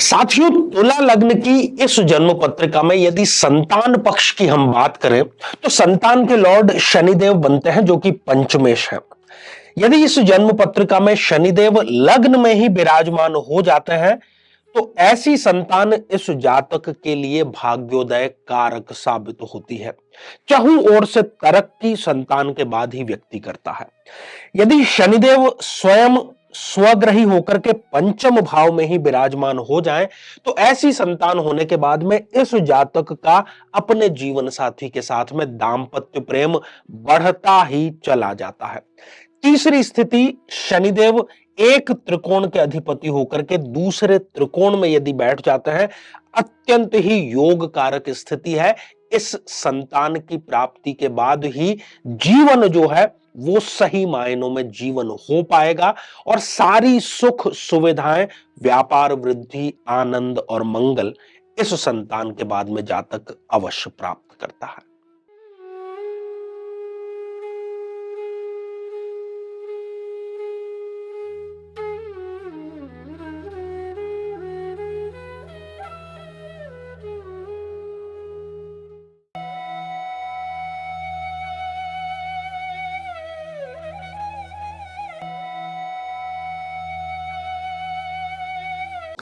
साथियों, तुला लग्न की इस जन्म पत्रिका में यदि संतान पक्ष की हम बात करें तो संतान के लॉर्ड शनिदेव बनते हैं, जो कि पंचमेश है। यदि इस जन्म पत्रिका में शनिदेव लग्न में ही विराजमान हो जाते हैं तो ऐसी संतान इस जातक के लिए भाग्योदय कारक साबित होती है। चहुं ओर से तरक्की संतान के बाद ही व्यक्ति करता है। यदि शनिदेव स्वयं स्वग्रही होकर के पंचम भाव में ही विराजमान हो जाएं तो ऐसी संतान होने के बाद में इस जातक का अपने जीवन साथी के साथ में दांपत्य प्रेम बढ़ता ही चला जाता है। तीसरी स्थिति, शनिदेव एक त्रिकोण के अधिपति होकर के दूसरे त्रिकोण में यदि बैठ जाते हैं, अत्यंत ही योग कारक स्थिति है। इस संतान की प्राप्ति के बाद ही जीवन जो है वो सही मायनों में जीवन हो पाएगा और सारी सुख सुविधाएं, व्यापार वृद्धि, आनंद और मंगल इस संतान के बाद में जातक अवश्य प्राप्त करता है।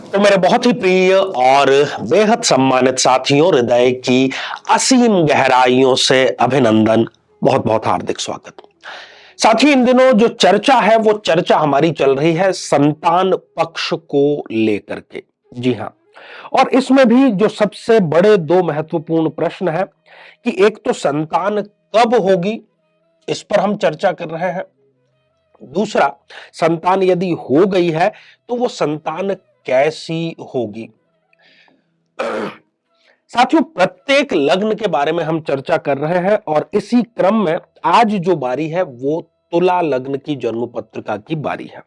तो मेरे बहुत ही प्रिय और बेहद सम्मानित साथियों, हृदय की असीम गहराइयों से अभिनंदन, बहुत बहुत हार्दिक स्वागत। साथियों, इन दिनों जो चर्चा है वो चर्चा हमारी चल रही है संतान पक्ष को लेकर के। जी हां, और इसमें भी जो सबसे बड़े दो महत्वपूर्ण प्रश्न है कि एक तो संतान कब होगी, इस पर हम चर्चा कर रहे हैं। दूसरा, संतान यदि हो गई है तो वो संतान कैसी होगी। साथियों, प्रत्येक लग्न के बारे में हम चर्चा कर रहे हैं और इसी क्रम में आज जो बारी है वो तुला लग्न की जन्म पत्रिका की बारी है।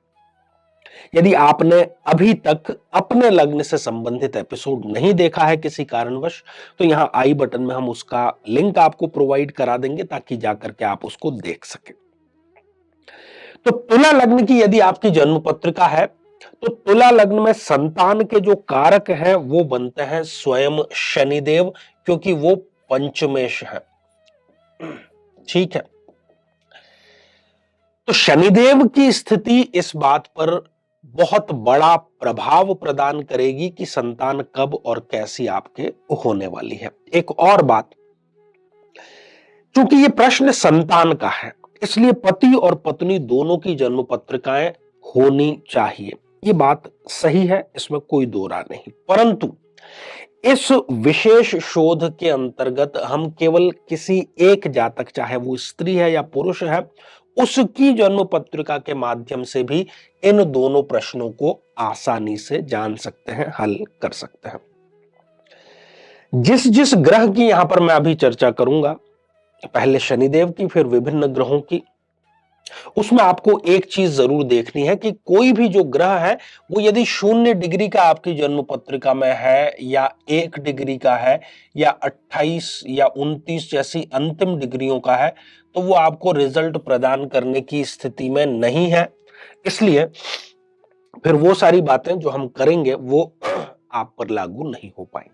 यदि आपने अभी तक अपने लग्न से संबंधित एपिसोड नहीं देखा है किसी कारणवश, तो यहां आई बटन में हम उसका लिंक आपको प्रोवाइड करा देंगे ताकि जाकर के आप उसको देख सके। तो तुला लग्न की यदि आपकी जन्म पत्रिका है तो तुला लग्न में संतान के जो कारक हैं वो बनते हैं स्वयं शनिदेव, क्योंकि वो पंचमेश है। ठीक है, तो शनिदेव की स्थिति इस बात पर बहुत बड़ा प्रभाव प्रदान करेगी कि संतान कब और कैसी आपके होने वाली है। एक और बात, क्योंकि ये प्रश्न संतान का है, इसलिए पति और पत्नी दोनों की जन्म पत्रिकाएं होनी चाहिए। ये बात सही है, इसमें कोई दो राय नहीं। परंतु इस विशेष शोध के अंतर्गत हम केवल किसी एक जातक, चाहे वो स्त्री है या पुरुष है, उसकी जन्म पत्रिका के माध्यम से भी इन दोनों प्रश्नों को आसानी से जान सकते हैं, हल कर सकते हैं। जिस जिस ग्रह की यहां पर मैं अभी चर्चा करूंगा, पहले शनिदेव की, फिर विभिन्न ग्रहों की, उसमें आपको एक चीज जरूर देखनी है कि कोई भी जो ग्रह है वो यदि 0 डिग्री का आपकी जन्म पत्रिका में है या 1 डिग्री का है या 28 या 29 जैसी अंतिम डिग्रियों का है तो वो आपको रिजल्ट प्रदान करने की स्थिति में नहीं है। इसलिए फिर वो सारी बातें जो हम करेंगे वो आप पर लागू नहीं हो पाएंगी।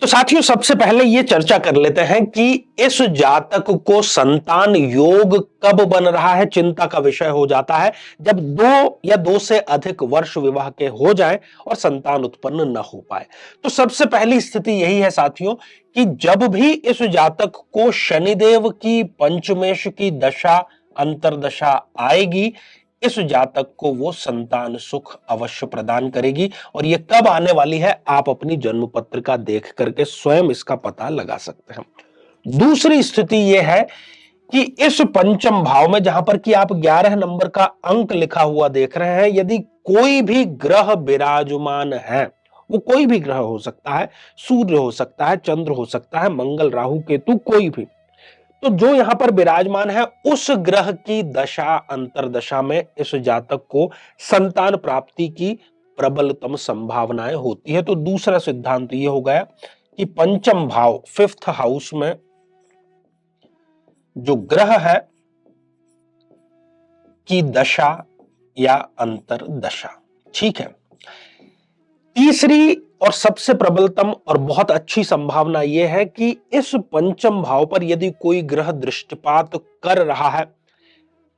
तो साथियों, सबसे पहले ये चर्चा कर लेते हैं कि इस जातक को संतान योग कब बन रहा है। चिंता का विषय हो जाता है जब 2 या 2 से अधिक वर्ष विवाह के हो जाएं और संतान उत्पन्न न हो पाए। तो सबसे पहली स्थिति यही है साथियों कि जब भी इस जातक को शनिदेव की पंचमेश की दशा, अंतरदशा आएगी, इस जातक को वो संतान सुख अवश्य प्रदान करेगी। और ये कब आने वाली है, आप अपनी जन्म पत्रिका देख करके स्वयं इसका पता लगा सकते हैं। दूसरी स्थिति यह है कि इस पंचम भाव में, जहां पर कि आप 11 नंबर का अंक लिखा हुआ देख रहे हैं, यदि कोई भी ग्रह विराजमान है, वो कोई भी ग्रह हो सकता है, सूर्य हो सकता है, चंद्र हो सकता है, मंगल, राहु, केतु, कोई भी, तो जो यहां पर विराजमान है उस ग्रह की दशा, अंतरदशा में इस जातक को संतान प्राप्ति की प्रबलतम संभावनाएं होती है। तो दूसरा सिद्धांत यह हो गया कि पंचम भाव, 5th हाउस में जो ग्रह है की दशा या अंतरदशा, ठीक है। तीसरी और सबसे प्रबलतम और बहुत अच्छी संभावना यह है कि इस पंचम भाव पर यदि कोई ग्रह दृष्टिपात कर रहा है,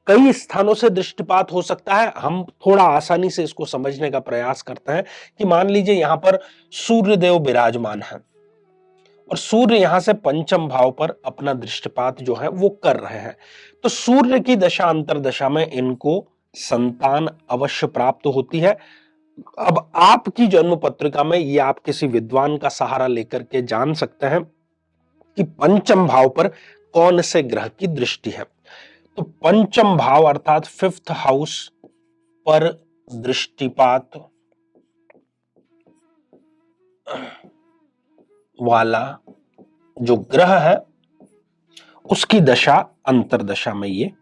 कई स्थानों से दृष्टिपात हो सकता है। हम थोड़ा आसानी से इसको समझने का प्रयास करते हैं कि मान लीजिए यहां पर सूर्य देव विराजमान है और सूर्य यहां से पंचम भाव पर अपना दृष्टिपात जो है वो कर रहे हैं, तो सूर्य की दशा अंतर्दशा में इनको संतान अवश्य प्राप्त होती है। अब आपकी जन्म पत्रिका में ये आप किसी विद्वान का सहारा लेकर के जान सकते हैं कि पंचम भाव पर कौन से ग्रह की दृष्टि है। तो पंचम भाव अर्थात 5th हाउस पर दृष्टिपात वाला जो ग्रह है उसकी दशा अंतर्दशा में ये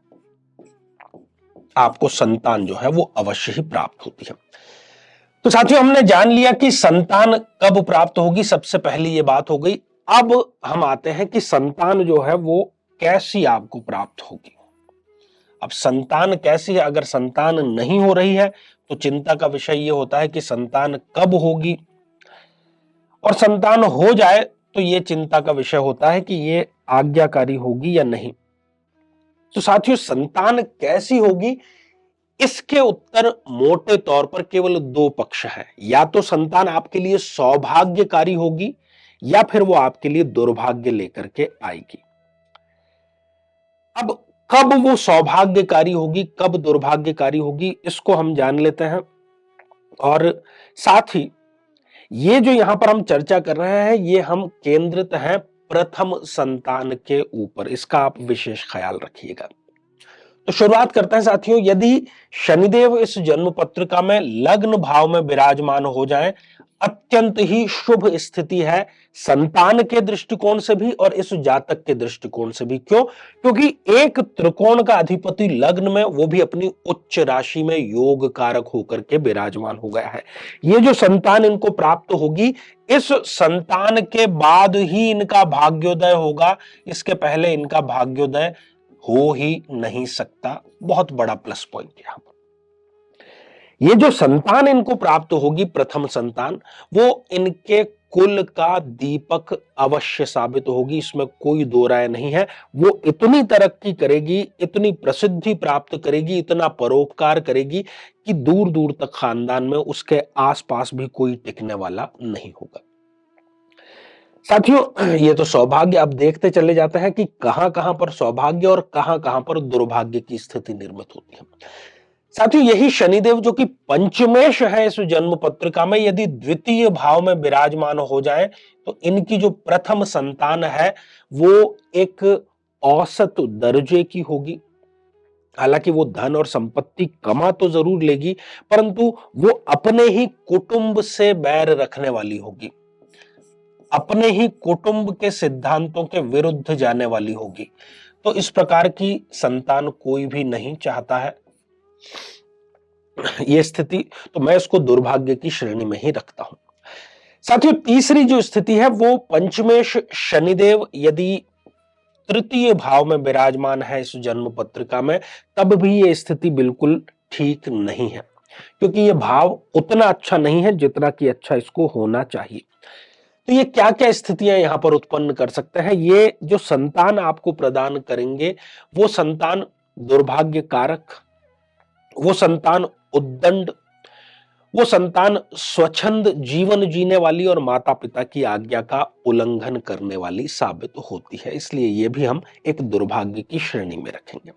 आपको संतान जो है वो अवश्य ही प्राप्त होती है। तो साथियों, हमने जान लिया कि संतान कब प्राप्त होगी, सबसे पहली ये बात हो गई। अब हम आते हैं कि संतान जो है वो कैसी आपको प्राप्त होगी। अब संतान कैसी है, अगर संतान नहीं हो रही है तो चिंता का विषय ये होता है कि संतान कब होगी, और संतान हो जाए तो ये चिंता का विषय होता है कि ये आज्ञाकारी होगी या नहीं। तो साथियों, संतान कैसी होगी, इसके उत्तर मोटे तौर पर केवल दो पक्ष है। या तो संतान आपके लिए सौभाग्यकारी होगी या फिर वो आपके लिए दुर्भाग्य लेकर के आएगी। अब कब वो सौभाग्यकारी होगी, कब दुर्भाग्यकारी होगी, इसको हम जान लेते हैं। और साथ ही ये जो यहां पर हम चर्चा कर रहे हैं, ये हम केंद्रित हैं प्रथम संतान के ऊपर, इसका आप विशेष ख्याल रखिएगा। तो शुरुआत करते हैं साथियों। यदि शनिदेव इस जन्म पत्रिका में लग्न भाव में विराजमान हो जाएं, अत्यंत ही शुभ स्थिति है, संतान के दृष्टिकोण से भी और इस जातक के दृष्टिकोण से भी। क्यों? क्योंकि एक त्रिकोण का अधिपति लग्न में, वो भी अपनी उच्च राशि में योग कारक होकर के विराजमान हो गया है। ये जो संतान इनको प्राप्त होगी, इस संतान के बाद ही इनका भाग्योदय होगा, इसके पहले इनका भाग्योदय हो ही नहीं सकता। बहुत बड़ा प्लस पॉइंट यहां पर। ये जो संतान इनको प्राप्त होगी, प्रथम संतान, वो इनके कुल का दीपक अवश्य साबित होगी, इसमें कोई दो राय नहीं है। वो इतनी तरक्की करेगी, इतनी प्रसिद्धि प्राप्त करेगी, इतना परोपकार करेगी कि दूर दूर तक खानदान में उसके आसपास भी कोई टिकने वाला नहीं होगा। साथियों, ये तो सौभाग्य। अब देखते चले जाते हैं कि कहां कहां पर सौभाग्य और कहां कहां पर दुर्भाग्य की स्थिति निर्मित होती है। साथियों, यही शनिदेव जो कि पंचमेश है इस जन्म पत्रिका में, यदि द्वितीय भाव में विराजमान हो जाए तो इनकी जो प्रथम संतान है वो एक औसत दर्जे की होगी। हालांकि वो धन और संपत्ति कमा तो जरूर लेगी, परंतु वो अपने ही कुटुंब से बैर रखने वाली होगी, अपने ही कुटुंब के सिद्धांतों के विरुद्ध जाने वाली होगी। तो इस प्रकार की संतान कोई भी नहीं चाहता है, यह स्थिति। तो मैं इसको दुर्भाग्य की श्रेणी में ही रखता हूं। साथियों, तीसरी जो स्थिति है वो पंचमेश शनिदेव यदि तृतीय भाव में विराजमान है इस जन्म पत्रिका में, तब भी ये स्थिति बिल्कुल ठीक नहीं है, क्योंकि ये भाव उतना अच्छा नहीं है जितना कि अच्छा इसको होना चाहिए। तो ये क्या क्या स्थितियां यहां पर उत्पन्न कर सकते हैं? ये जो संतान आपको प्रदान करेंगे, वो संतान दुर्भाग्य कारक, वो संतान उद्दंड, वो संतान स्वच्छंद जीवन जीने वाली और माता पिता की आज्ञा का उल्लंघन करने वाली साबित होती है। इसलिए ये भी हम एक दुर्भाग्य की श्रेणी में रखेंगे।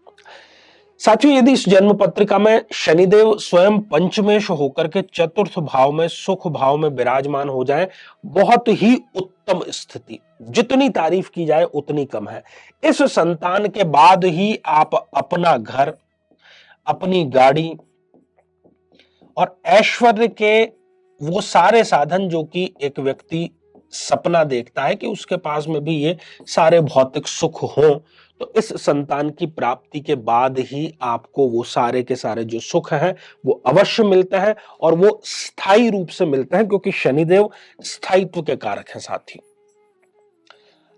साथियों, यदि इस जन्म पत्रिका में शनिदेव स्वयं पंचमेश होकर के चतुर्थ भाव में, सुख भाव में विराजमान हो जाए, बहुत ही उत्तम स्थिति, जितनी तारीफ की जाए उतनी कम है। इस संतान के बाद ही आप अपना घर, अपनी गाड़ी और ऐश्वर्य के वो सारे साधन जो कि एक व्यक्ति सपना देखता है कि उसके पास में भी ये सारे भौतिक सुख हो, तो इस संतान की प्राप्ति के बाद ही आपको वो सारे के सारे जो सुख हैं वो अवश्य मिलते हैं, और वो स्थायी रूप से मिलते हैं, क्योंकि शनिदेव स्थायित्व के कारक हैं। साथी,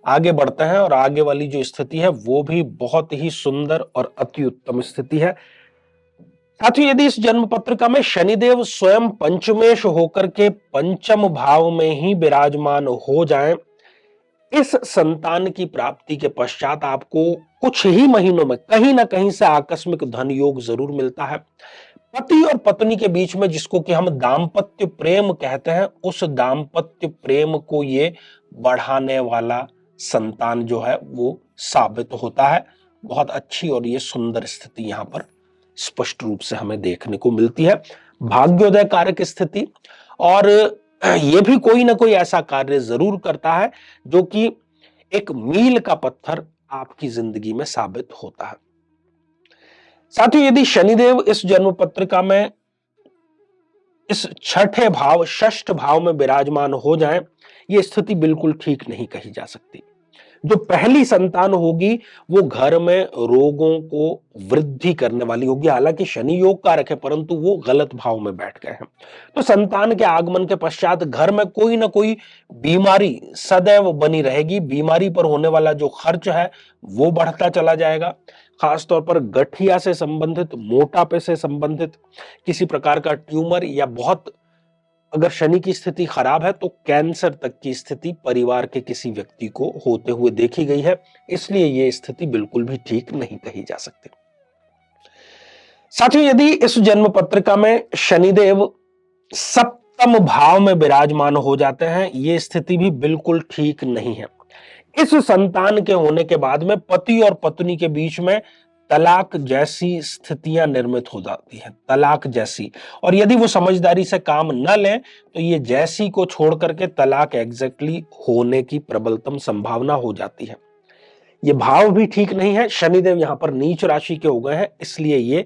आगे बढ़ते हैं और आगे वाली जो स्थिति है वो भी बहुत ही सुंदर और अति उत्तम स्थिति है। साथियों, यदि इस जन्म पत्रिका में शनिदेव स्वयं पंचमेश होकर के पंचम भाव में ही विराजमान हो जाएं, इस संतान की प्राप्ति के पश्चात आपको कुछ ही महीनों में कहीं ना कहीं से आकस्मिक धन योग जरूर मिलता है। पति और पत्नी के बीच में जिसको कि हम दाम्पत्य प्रेम कहते हैं, उस दाम्पत्य प्रेम को ये बढ़ाने वाला संतान जो है वो साबित होता है। बहुत अच्छी और ये सुंदर स्थिति यहां पर स्पष्ट रूप से हमें देखने को मिलती है। भाग्योदय कारक स्थिति, और ये भी कोई ना कोई ऐसा कार्य जरूर करता है जो कि एक मील का पत्थर आपकी जिंदगी में साबित होता है। साथियों, यदि शनिदेव इस जन्म पत्रिका में इस छठे भाव षष्ठ भाव में विराजमान हो जाएं, ये स्थिति बिल्कुल ठीक नहीं कही जा सकती। जो पहली संतान होगी वो घर में रोगों को वृद्धि करने वाली होगी। हालांकि शनि योग कारक है, परंतु वो गलत भाव में बैठ गए हैं। तो संतान के आगमन के पश्चात घर में कोई ना कोई बीमारी सदैव बनी रहेगी। बीमारी पर होने वाला जो खर्च है वो बढ़ता चला जाएगा। खासतौर पर गठिया से संबंधित, मोटापे से संबंधित, किसी प्रकार का ट्यूमर, या बहुत अगर शनि की स्थिति खराब है तो कैंसर तक की स्थिति परिवार के किसी व्यक्ति को होते हुए देखी गई है। इसलिए यह स्थिति बिल्कुल भी ठीक नहीं कही जा सकती। साथियों, यदि इस जन्म पत्रिका में शनिदेव सप्तम भाव में विराजमान हो जाते हैं, यह स्थिति भी बिल्कुल ठीक नहीं है। इस संतान के होने के बाद में पति और पत्नी के बीच में तलाक जैसी स्थितियां निर्मित हो जाती हैं, तलाक जैसी। और यदि वो समझदारी से काम न लें तो ये जैसी को छोड़ करके तलाक एग्जैक्टली होने की प्रबलतम संभावना हो जाती है। ये भाव भी ठीक नहीं है। शनिदेव यहां पर नीच राशि के हो गए हैं, इसलिए ये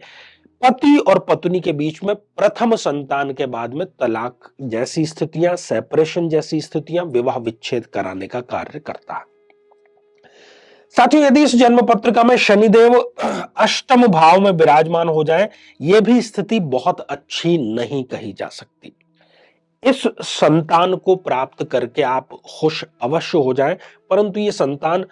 पति और पत्नी के बीच में प्रथम संतान के बाद में तलाक जैसी स्थितियां, सेपरेशन जैसी स्थितियां, विवाह विच्छेद कराने का कार्य करता है। साथियों, यदि इस जन्म पत्रिका में शनिदेव अष्टम भाव में विराजमान हो जाए, यह भी स्थिति बहुत अच्छी नहीं कही जा सकती। इस संतान को प्राप्त करके आप खुश अवश्य हो जाएं, परंतु यह संतान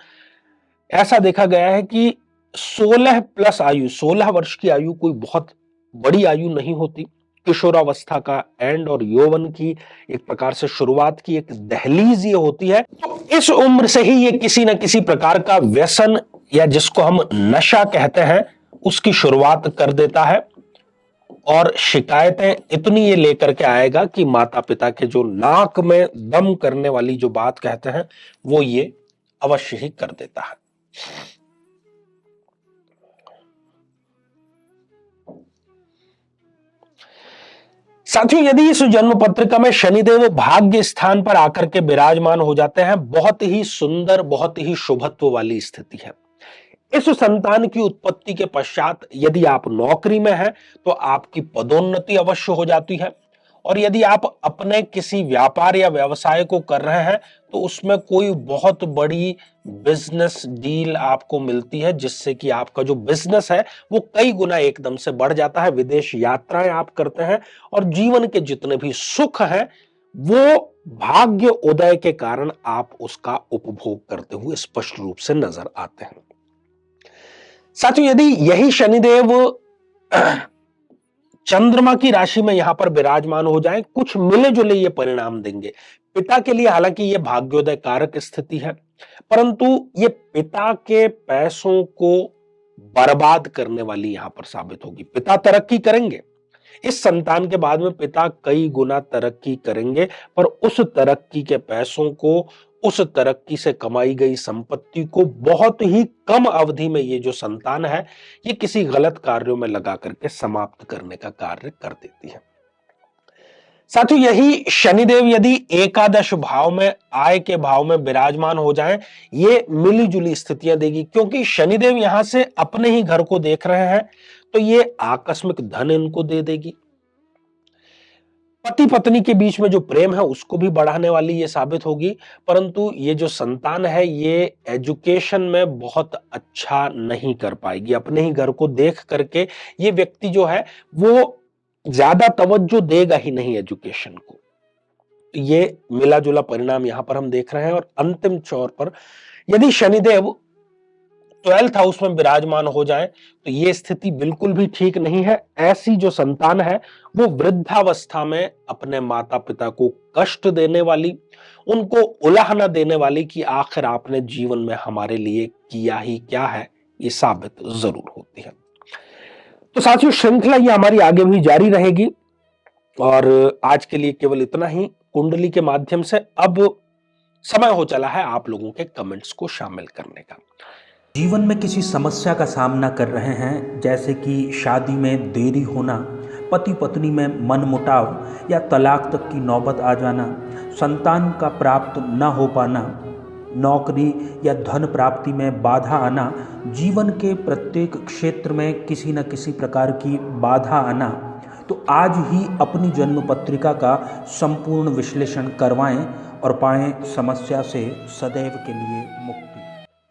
ऐसा देखा गया है कि 16 प्लस आयु, 16 वर्ष की आयु कोई बहुत बड़ी आयु नहीं होती। किशोरावस्था का एंड और यौवन की एक प्रकार से शुरुआत की एक दहलीज ये होती है। तो इस उम्र से ही ये किसी न किसी प्रकार का व्यसन, या जिसको हम नशा कहते हैं, उसकी शुरुआत कर देता है। और शिकायतें इतनी ये लेकर के आएगा कि माता पिता के जो नाक में दम करने वाली जो बात कहते हैं वो ये अवश्य ही कर देता है। साथियों, यदि इस जन्म पत्रिका में शनिदेव भाग्य स्थान पर आकर के विराजमान हो जाते हैं, बहुत ही सुंदर, बहुत ही शुभत्व वाली स्थिति है। इस संतान की उत्पत्ति के पश्चात यदि आप नौकरी में हैं तो आपकी पदोन्नति अवश्य हो जाती है। और यदि आप अपने किसी व्यापार या व्यवसाय को कर रहे हैं तो उसमें कोई बहुत बड़ी बिजनेस डील आपको मिलती है, जिससे कि आपका जो बिजनेस है वो कई गुना एकदम से बढ़ जाता है। विदेश यात्राएं आप करते हैं और जीवन के जितने भी सुख हैं वो भाग्य उदय के कारण आप उसका उपभोग करते हुए स्पष्ट रूप से नजर आते हैं। साथियों, यदि यही शनिदेव चंद्रमा की राशि में यहां पर विराजमान हो जाए, कुछ मिले जुले ये परिणाम देंगे। पिता के लिए हालांकि ये भाग्योदय कारक स्थिति है, परंतु ये पिता के पैसों को बर्बाद करने वाली यहां पर साबित होगी। पिता तरक्की करेंगे, इस संतान के बाद में पिता कई गुना तरक्की करेंगे, पर उस तरक्की के पैसों को, उस तरक्की से कमाई गई संपत्ति को बहुत ही कम अवधि में ये जो संतान है ये किसी गलत कार्यों में लगा करके समाप्त करने का कार्य कर देती है। साथियों, यही शनिदेव यदि एकादश भाव में, आय के भाव में विराजमान हो जाएं, ये मिली जुली स्थितियां देगी। क्योंकि शनिदेव यहां से अपने ही घर को देख रहे हैं तो ये आकस्मिक धन इनको दे देगी। पति पत्नी के बीच में जो प्रेम है उसको भी बढ़ाने वाली ये साबित होगी। परंतु ये जो संतान है ये एजुकेशन में बहुत अच्छा नहीं कर पाएगी। अपने ही घर को देख करके ये व्यक्ति जो है वो ज्यादा तवज्जो देगा ही नहीं एजुकेशन को। ये मिला जुला परिणाम यहां पर हम देख रहे हैं। और अंतिम तौर पर यदि शनिदेव 12th हाउस में विराजमान हो जाए तो ये स्थिति बिल्कुल भी ठीक नहीं है। ऐसी जो संतान है वो वृद्धावस्था में अपने माता पिता को कष्ट देने वाली, उनको उलाहना देने वाली कि आखिर आपने जीवन में हमारे लिए किया ही क्या है, ये साबित जरूर होती है। तो साथियों, श्रृंखला ये हमारी आगे भी जारी रहेगी और आज के लिए केवल इतना ही कुंडली के माध्यम से। अब समय हो चला है आप लोगों के कमेंट्स को शामिल करने का। जीवन में किसी समस्या का सामना कर रहे हैं, जैसे कि शादी में देरी होना, पति पत्नी में मनमुटाव या तलाक तक की नौबत आ जाना, संतान का प्राप्त न हो पाना, नौकरी या धन प्राप्ति में बाधा आना, जीवन के प्रत्येक क्षेत्र में किसी न किसी प्रकार की बाधा आना, तो आज ही अपनी जन्म पत्रिका का संपूर्ण विश्लेषण करवाएं और पाएं समस्या से सदैव के लिए मुक्ति।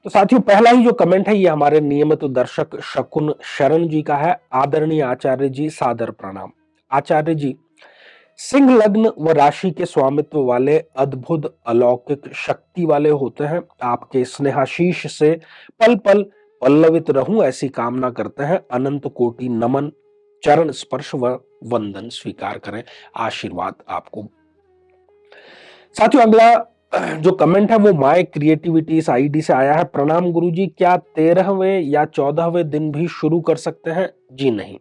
तो साथियों, पहला ही जो कमेंट है ये हमारे नियमित दर्शक शकुन शरण जी का है। आदरणीय आचार्य जी, सादर प्रणाम। आचार्य जी, सिंह लग्न व राशि के स्वामित्व वाले अद्भुत अलौकिक शक्ति वाले होते हैं। आपके स्नेहाशीष से पल पल पल्लवित रहूं ऐसी कामना करते हैं। अनंत कोटि नमन, चरण स्पर्श व वंदन स्वीकार करें। आशीर्वाद आपको। साथियों, अगला जो कमेंट है वो माय क्रिएटिविटी इस आईडी से आया है। प्रणाम गुरुजी, क्या 13वें या 14वें दिन भी शुरू कर सकते हैं? जी नहीं।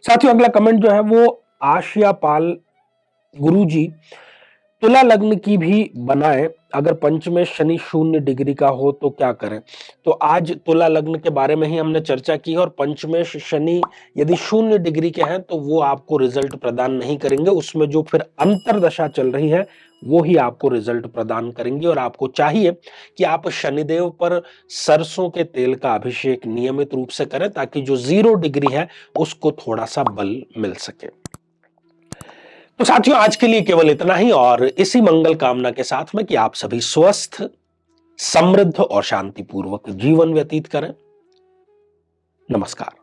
साथियों, अगला कमेंट जो है वो आशिया पाल गुरुजी, तुला लग्न की भी बनाए, अगर पंचमें शनि 0 डिग्री का हो तो क्या करें? तो आज तुला लग्न के बारे में ही हमने चर्चा की है और पंचमें शनि यदि 0 डिग्री के हैं तो वो आपको रिजल्ट प्रदान नहीं करेंगे। उसमें जो फिर अंतरदशा चल रही है वो ही आपको रिजल्ट प्रदान करेंगे। और आपको चाहिए कि आप शनिदेव पर सरसों के तेल का अभिषेक नियमित रूप से करें ताकि जो 0 डिग्री है उसको थोड़ा सा बल मिल सके। तो साथियों, आज के लिए केवल इतना ही और इसी मंगल कामना के साथ में कि आप सभी स्वस्थ, समृद्ध और शांतिपूर्वक जीवन व्यतीत करें। नमस्कार।